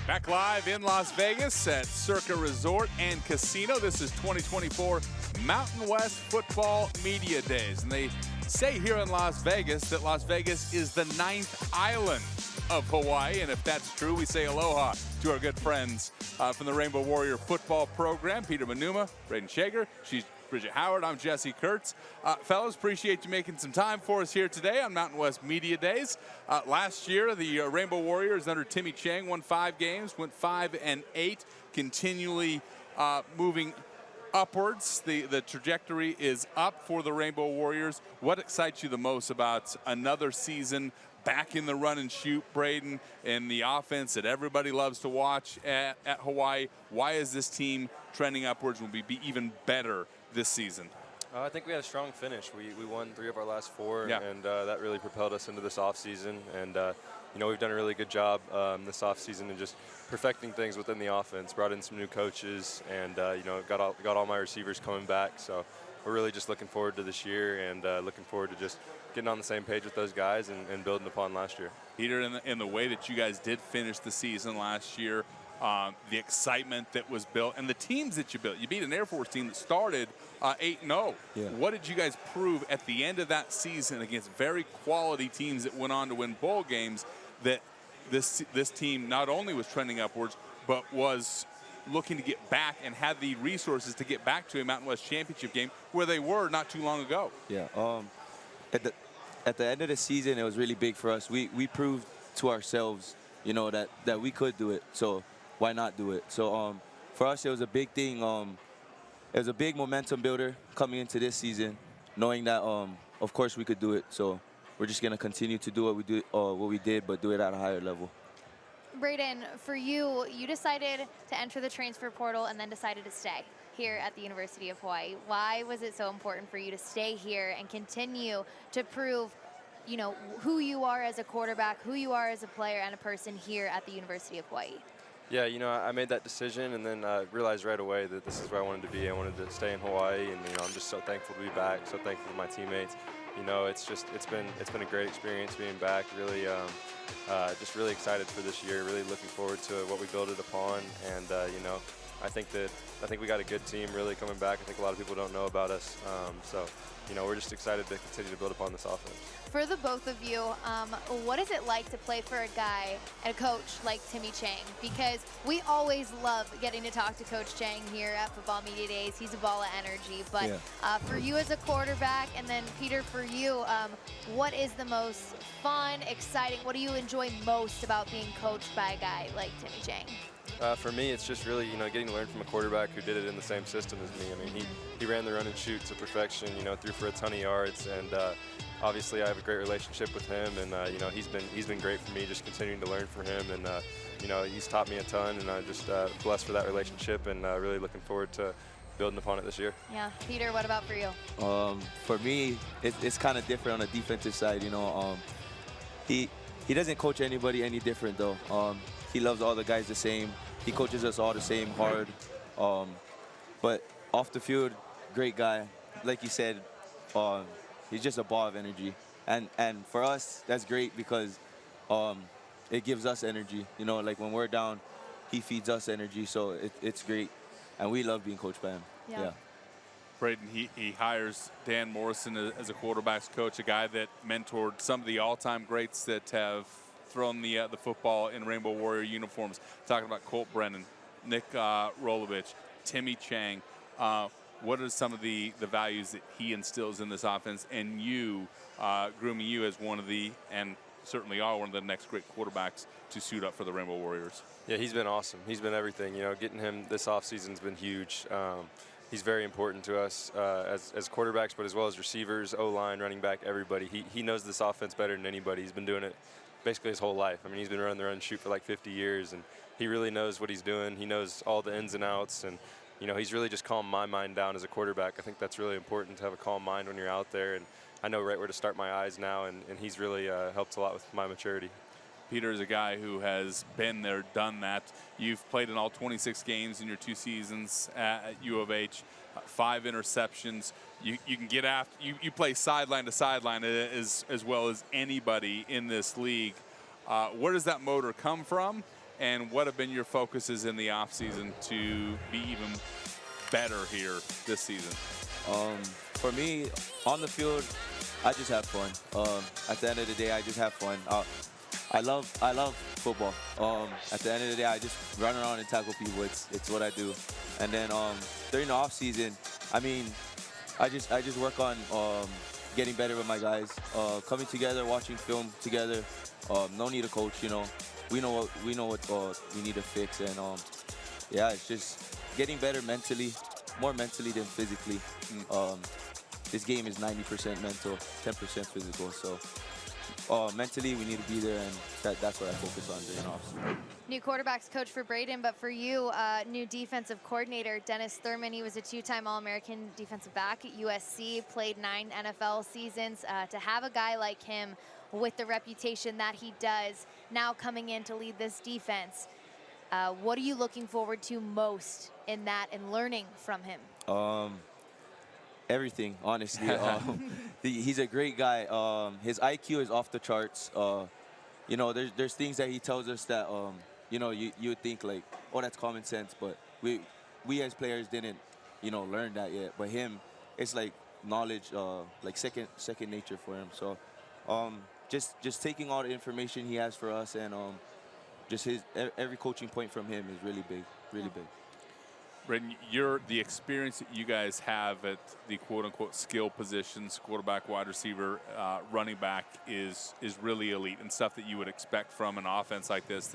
Back live in Las Vegas at Circa Resort and Casino. This is 2024 Mountain West Football Media Days. And they say here in Las Vegas that Las Vegas is the 9th island of Hawaii. And if that's true, we say aloha to our good friends from the Rainbow Warrior football program. Peter Maunma, Brayden Schager. She's Bridget Howard. I'm Jesse Kurtz. Fellas, appreciate you making some time for us here today on Mountain West Media Days. Last year, the Rainbow Warriors under Timmy Chang won 5 games, went 5-8, continually moving upwards. The trajectory is up for the Rainbow Warriors. What excites you the most about another season back in the run and shoot, Brayden, and the offense that everybody loves to watch at Hawaii? Why is this team trending upwards? Will we be even better this season? I think we had a strong finish. We won 3 of our last 4, yeah. and that really propelled us into this offseason. And, you know, we've done a really good job this offseason in just perfecting things within the offense, brought in some new coaches, and, you know, got all my receivers coming back. So we're really just looking forward to this year and looking forward to just getting on the same page with those guys and building upon last year. Peter, in the way that you guys did finish the season last year, the excitement that was built, and the teams that you built. You beat an Air Force team that started 8-0. Yeah. What did you guys prove at the end of that season against very quality teams that went on to win bowl games, that this team not only was trending upwards, but was looking to get back and had the resources to get back to a Mountain West Championship game where they were not too long ago? Yeah. At the end of the season, it was really big for us. We proved to ourselves, you know, that we could do it. So why not do it? So for us, it was a big thing. It was a big momentum builder coming into this season, knowing that of course we could do it. So we're just gonna continue to do what we did, but do it at a higher level. Brayden, for you, you decided to enter the transfer portal and then decided to stay here at the University of Hawaii. Why was it so important for you to stay here and continue to prove, you know, who you are as a quarterback, who you are as a player and a person here at the University of Hawaii? Yeah, you know, I made that decision and then realized right away that this is where I wanted to be. I wanted to stay in Hawaii, and you know, I'm just so thankful to be back. So thankful to my teammates. You know, it's been a great experience being back. Really, just really excited for this year. Really looking forward to what we build it upon. And you know, I think we got a good team really coming back. I think a lot of people don't know about us. So you know, we're just excited to continue to build upon this offense. For the both of you, what is it like to play for a guy and a coach like Timmy Chang? Because we always love getting to talk to Coach Chang here at Football Media Days. He's a ball of energy. But yeah. For you as a quarterback, and then Peter, for you, what is the most fun, exciting, what do you enjoy most about being coached by a guy like Timmy Chang? For me, it's just really, you know, getting to learn from a quarterback who did it in the same system as me. I mean, he ran the run and shoot to perfection, you know, threw for a ton of yards, and obviously I have a great relationship with him, and you know, he's been great for me, just continuing to learn from him, and you know, he's taught me a ton, and I'm just blessed for that relationship, and really looking forward to building upon it this year. Yeah, Peter, what about for you? For me, it's kind of different on the defensive side. You know, he doesn't coach anybody any different though. He loves all the guys the same. He coaches us all the same hard. But off the field, great guy. Like you said, he's just a ball of energy. And for us, that's great because it gives us energy. You know, like when we're down, he feeds us energy. So it's great. And we love being coached by him. Yeah. Brayden, he hires Dan Morrison as a quarterback's coach, a guy that mentored some of the all-time greats that have thrown the football in Rainbow Warrior uniforms. Talking about Colt Brennan, Nick Rolovich, Timmy Chang. What are some of the values that he instills in this offense, and you grooming you as one of the, and certainly are one of the next great quarterbacks to suit up for the Rainbow Warriors? Yeah, he's been awesome. He's been everything. You know, getting him this offseason's been huge. He's very important to us as quarterbacks, but as well as receivers, O-line, running back, everybody. He knows this offense better than anybody. He's been doing it basically his whole life. I mean, he's been running the run and shoot for like 50 years, and he really knows what he's doing. He knows all the ins and outs, and you know, he's really just calmed my mind down as a quarterback. I think that's really important, to have a calm mind when you're out there, and I know right where to start my eyes now, and he's really helped a lot with my maturity. Peter is a guy who has been there, done that. You've played in all 26 games in your 2 seasons at U of H, 5 interceptions. You can get after, you play sideline to sideline as well as anybody in this league. Where does that motor come from? and what have been your focuses in the offseason to be even better here this season? For me, on the field, I just have fun. At the end of the day, I just have fun. I love football. At the end of the day, I just run around and tackle people. It's what I do. And then during the off season, I mean, I just work on getting better with my guys, coming together, watching film together. No need a coach, you know. We know what we need to fix, and yeah, it's just getting better mentally, more mentally than physically. This game is 90% mental, 10% physical. So mentally, we need to be there, and that's what I focus on during off-season. New quarterbacks coach for Brayden, but for you, new defensive coordinator, Dennis Thurman. He was a two-time All-American defensive back at USC, played 9 NFL seasons. To have a guy like him with the reputation that he does, now coming in to lead this defense, what are you looking forward to most in that and learning from him? Everything, honestly. He's a great guy. His IQ is off the charts. You know, there's things that he tells us that, you know, you would think like, oh, that's common sense, but we as players didn't, you know, learn that yet. But him, it's like knowledge, like second nature for him. So just taking all the information he has for us, and just every coaching point from him is really big, really big. Brayden, the experience that you guys have at the quote-unquote skill positions, quarterback, wide receiver, running back, is really elite, and stuff that you would expect from an offense like this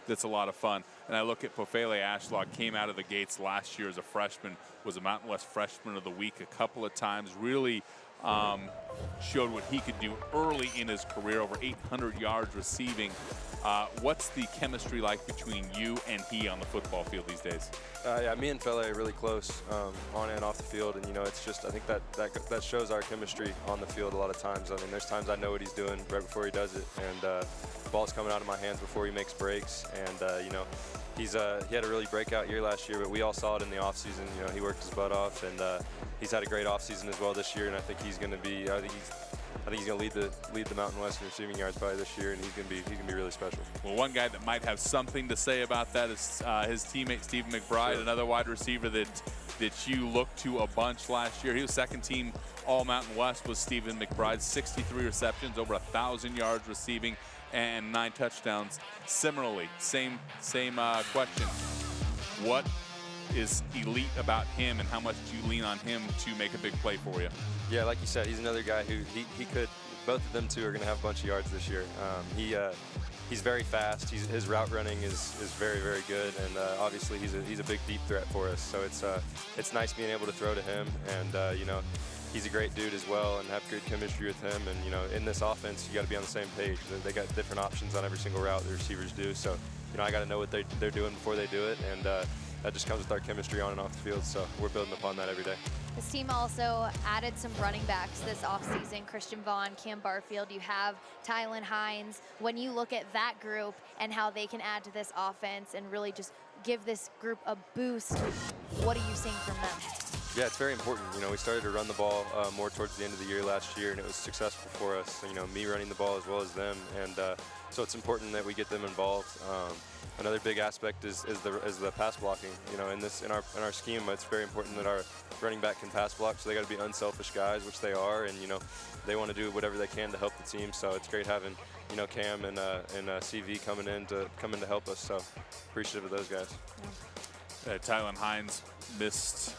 that's a lot of fun. And I look at Pofele Ashlock, came out of the gates last year as a freshman, was a Mountain West Freshman of the Week a couple of times, really showed what he could do early in his career, over 800 yards receiving. What's the chemistry like between you and he on the football field these days? Yeah, me and Fele are really close on and off the field, and you know, it's just, I think that shows our chemistry on the field a lot of times. I mean, there's times I know what he's doing right before he does it, and the ball's coming out of my hands before he makes breaks, and you know, he had a really breakout year last year, but we all saw it in the offseason. You know, he worked his butt off, and he's had a great offseason as well this year, and I think he's going to be, I think he's going to lead the Mountain West in receiving yards probably this year, and he's going to be really special. Well, one guy that might have something to say about that is his teammate Stephen McBride, another wide receiver that you looked to a bunch last year. He was second team All Mountain West was Stephen McBride, 63 receptions, over 1,000 yards receiving, and 9 touchdowns. Similarly, same question. What is elite about him, and how much do you lean on him to make a big play for you? Yeah, like you said, he's another guy who he could. Both of them two are going to have a bunch of yards this year. He's very fast. His route running is very, very good, and obviously he's a big deep threat for us. So it's nice being able to throw to him, and you know, he's a great dude as well, and have good chemistry with him. And you know, in this offense, you got to be on the same page. They got different options on every single route the receivers do. So you know, I got to know what they're doing before they do it, and that just comes with our chemistry on and off the field. So we're building upon that every day. This team also added some running backs this offseason. Christian Vaughn, Cam Barfield, you have Tylan Hines. When you look at that group and how they can add to this offense and really just give this group a boost, what are you seeing from them? Yeah, it's very important. You know, we started to run the ball more towards the end of the year last year, and it was successful for us. So, you know, me running the ball as well as them, and so it's important that we get them involved. Another big aspect is the pass blocking. You know, in our scheme, it's very important that our running back can pass block. So they got to be unselfish guys, which they are, and you know, they want to do whatever they can to help the team. So it's great having, you know, Cam and CV coming in to help us. So appreciative of those guys. Tylan Hines missed.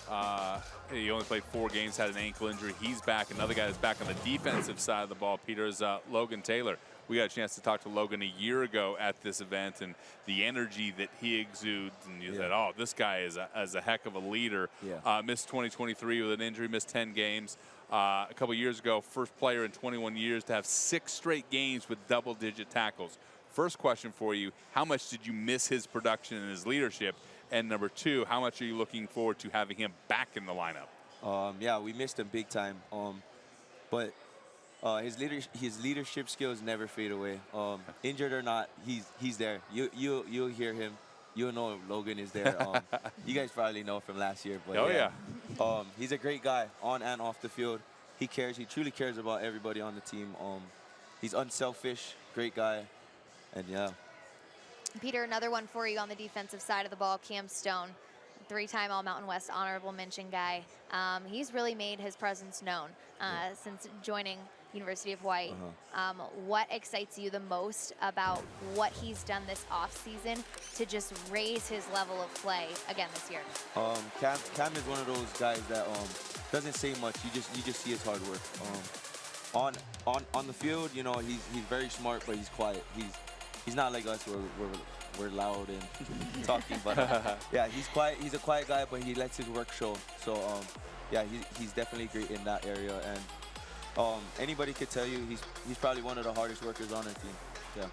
He only played 4 games, had an ankle injury. He's back. Another guy that's back on the defensive side of the ball, Peter, is Logan Taylor. We got a chance to talk to Logan a year ago at this event, and the energy that he exudes, and you said, oh, this guy is a heck of a leader. Yeah. Missed 2023 with an injury, missed 10 games. A couple years ago, first player in 21 years to have 6 straight games with double-digit tackles. First question for you, how much did you miss his production and his leadership? And number 2, how much are you looking forward to having him back in the lineup? Yeah, we missed him big time. But his leadership skills never fade away. Injured or not, he's there. You'll hear him. You'll know Logan is there. You guys probably know from last year. But yeah. He's a great guy on and off the field. He cares. He truly cares about everybody on the team. He's unselfish, great guy, and yeah. Peter, another one for you on the defensive side of the ball, Cam Stone, 3-time All-Mountain West honorable mention guy. He's really made his presence known since joining University of Hawaii. What excites you the most about what he's done this offseason to just raise his level of play again this year? Cam is one of those guys that doesn't say much. You just see his hard work. On the field, you know, he's very smart, but he's quiet. He's not like us where we're loud and talking, but yeah, he's quiet. He's a quiet guy, but he lets his work show. So yeah, he's definitely great in that area, and anybody could tell you he's probably one of the hardest workers on our team. Yeah.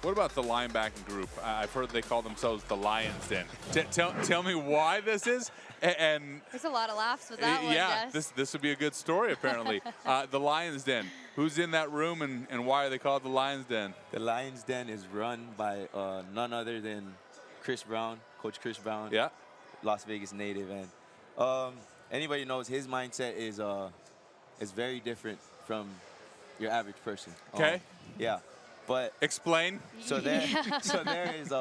What about the linebacking group? I've heard they call themselves the Lions Den. Tell me why this is. And there's a lot of laughs with that one. Yeah, this would be a good story apparently. The Lions Den. Who's in that room, and why are they called the Lions Den? The Lions Den is run by none other than Chris Brown, Coach Chris Brown. Yeah. Las Vegas native, and anybody knows his mindset is very different from your average person. Okay. Yeah. But explain. So there is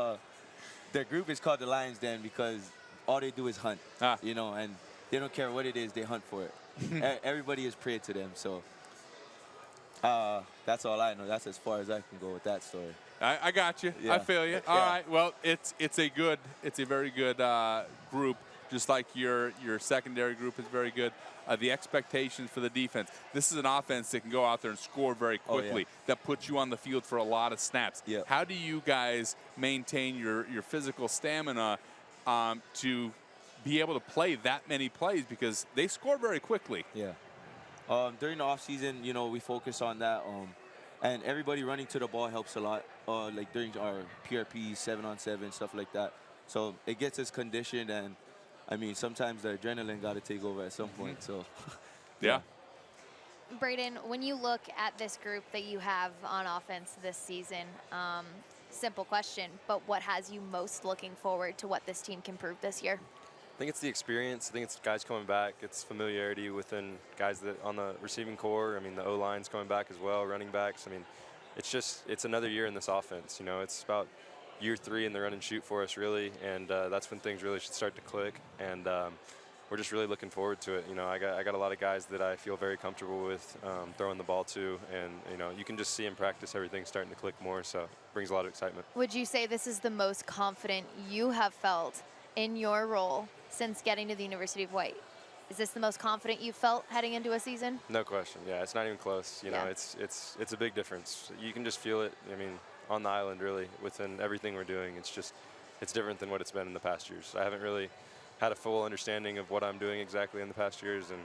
their group is called the Lions Den because all they do is hunt. You know, and they don't care what it is, they hunt for it. Everybody is prey to them. So that's all I know. That's as far as I can go with that story. I got you. Yeah. I feel you. All right. Well, it's a very good group. Just like your secondary group is very good. The expectations for the defense. This is an offense that can go out there and score very quickly. That puts you on the field for a lot of snaps. How do you guys maintain your physical stamina to be able to play that many plays, because they score very quickly? Yeah. During the offseason, you know, we focus on that. And everybody running to the ball helps a lot. Like during our PRP, 7-on-7, stuff like that. So it gets us conditioned, and I mean, sometimes the adrenaline got to take over at some point. So, yeah. Brayden, when you look at this group that you have on offense this season, simple question, but what has you most looking forward to what this team can prove this year? I think it's the experience. I think it's guys coming back. It's familiarity within guys that on the receiving core. I mean, the O-line's coming back as well, running backs. I mean, it's another year in this offense. You know, it's about year 3 in the run and shoot for us, really, and that's when things really should start to click. And we're just really looking forward to it. You know, I got a lot of guys that I feel very comfortable with throwing the ball to, and you know, you can just see in practice everything's starting to click more. So it brings a lot of excitement. Would you say this is the most confident you have felt in your role since getting to the University of Hawaii? Is this the most confident you felt heading into a season? No question. Yeah, it's not even close. You know, it's a big difference. You can just feel it. I mean, on the island, really, within everything we're doing, it's different than what it's been in the past years. I haven't really had a full understanding of what I'm doing exactly in the past years, and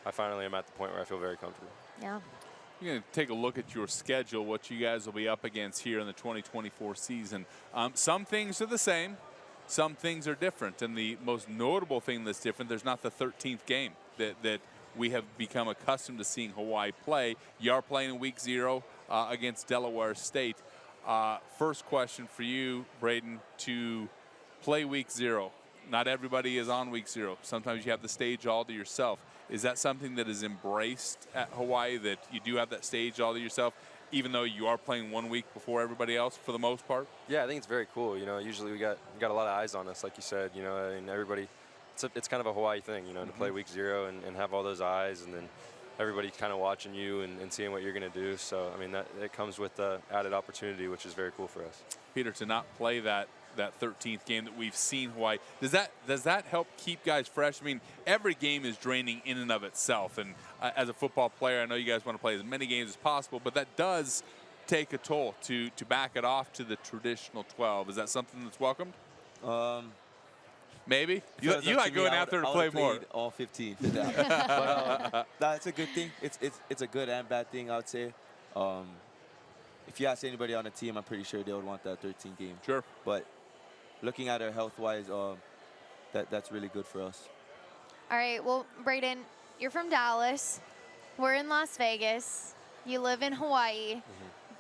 I finally am at the point where I feel very comfortable. Yeah. You're going to take a look at your schedule, what you guys will be up against here in the 2024 season. Some things are the same. Some things are different, and the most notable thing that's different, there's not the 13th game that we have become accustomed to seeing Hawaii play. You are playing in week 0 against Delaware State. First question for you, Brayden, to play week 0. Not everybody is on week 0. Sometimes you have the stage all to yourself. Is that something that is embraced at Hawaii, that you do have that stage all to yourself, even though you are playing 1 week before everybody else for the most part? Yeah, I think it's very cool. You know, usually we got a lot of eyes on us, like you said. You know, and everybody, it's kind of a Hawaii thing, you know, to play week 0 and have all those eyes, and then everybody kind of watching you and seeing what you're going to do. So, I mean, it comes with the added opportunity, which is very cool for us. Peter, to not play that 13th game that we've seen Hawaii, does that help keep guys fresh? I mean, every game is draining in and of itself, and as a football player, I know you guys want to play as many games as possible, but that does take a toll to back it off to the traditional 12. Is that something that's welcomed? Maybe you like going out there to play more. All 15. But that's a good thing. It's a good and bad thing, I would say. If you ask anybody on the team, I'm pretty sure they would want that 13 game. Sure. But looking at it health-wise, that's really good for us. All right. Well, Brayden, you're from Dallas. We're in Las Vegas. You live in Hawaii.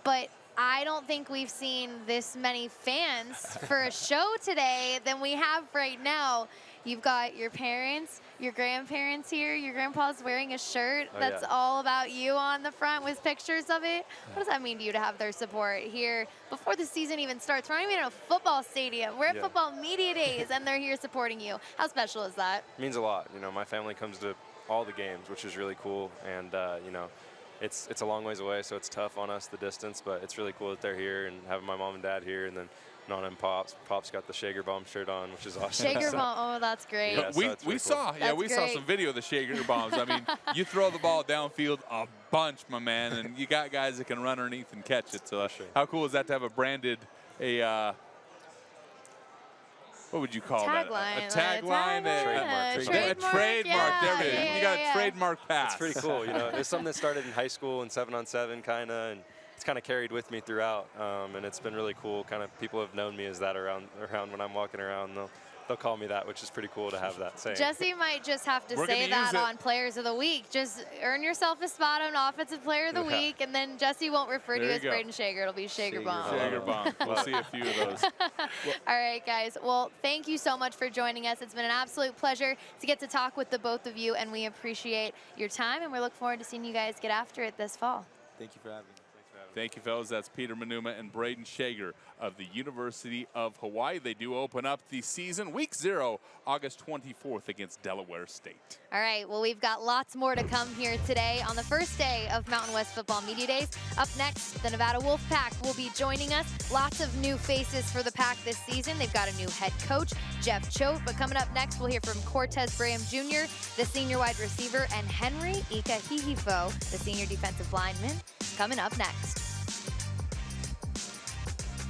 But I don't think we've seen this many fans for a show today than we have right now You've got your parents, your grandparents here. Your grandpa's wearing a shirt Oh, that's yeah. all about you on the front with pictures of it. What does that mean to you to have their support here before the season even starts? We're not even in a football stadium. We're at Yeah. football media days, and they're here supporting you. How special is that? It means a lot. You know, my family comes to all the games, which is really cool. And, you know, it's a long ways away, so it's tough on us, the distance, but it's really cool that they're here and having my mom and dad here, and then Nana and Pops. Pops got the Schager bomb shirt on, which is awesome. Schager So- bomb, oh, that's great. Yeah, so we it's really saw, cool. yeah, That's we saw great. some video of the Schager bombs. I mean, you throw the ball downfield a bunch, my man, and you got guys that can run underneath and catch it. So Sure. how cool is that to have a branded, what would you call that? Tagline, A tagline, Trademark. a trademark. yeah, There it is. yeah, You got yeah. a trademark pass. It's pretty cool. You know, it's something that started in high school and 7-on-7 kind of, and it's kind of carried with me throughout. And it's been really cool. Kind of people have known me as that around when I'm walking around. They'll call me that, which is pretty cool to have that saying. Jesse might just have to We're say gonna use that it. on Players of the Week. Just earn yourself a spot on Offensive Player of the Yeah. Week, and then Jesse won't refer to There you you as go. Brayden Schager. It'll be Schager Schager Bomb. Bomb. Schager bomb. We'll see a few of those. All right, guys. Well, thank you so much for joining us. It's been an absolute pleasure to get to talk with the both of you, and we appreciate your time, and we look forward to seeing you guys get after it this fall. Thank you for having me. Thank you, fellas. That's Peter Maunma and Brayden Schager of the University of Hawaii. They do open up the season, Week 0, August 24th against Delaware State. All right, well, we've got lots more to come here today on the first day of Mountain West Football Media Days. Up next, the Nevada Wolfpack will be joining us. Lots of new faces for the Pack this season. They've got a new head coach, Jeff Choate. But coming up next, we'll hear from Cortez Graham Jr., the senior wide receiver, and Henry Ika Hihifo, the senior defensive lineman. Coming up next.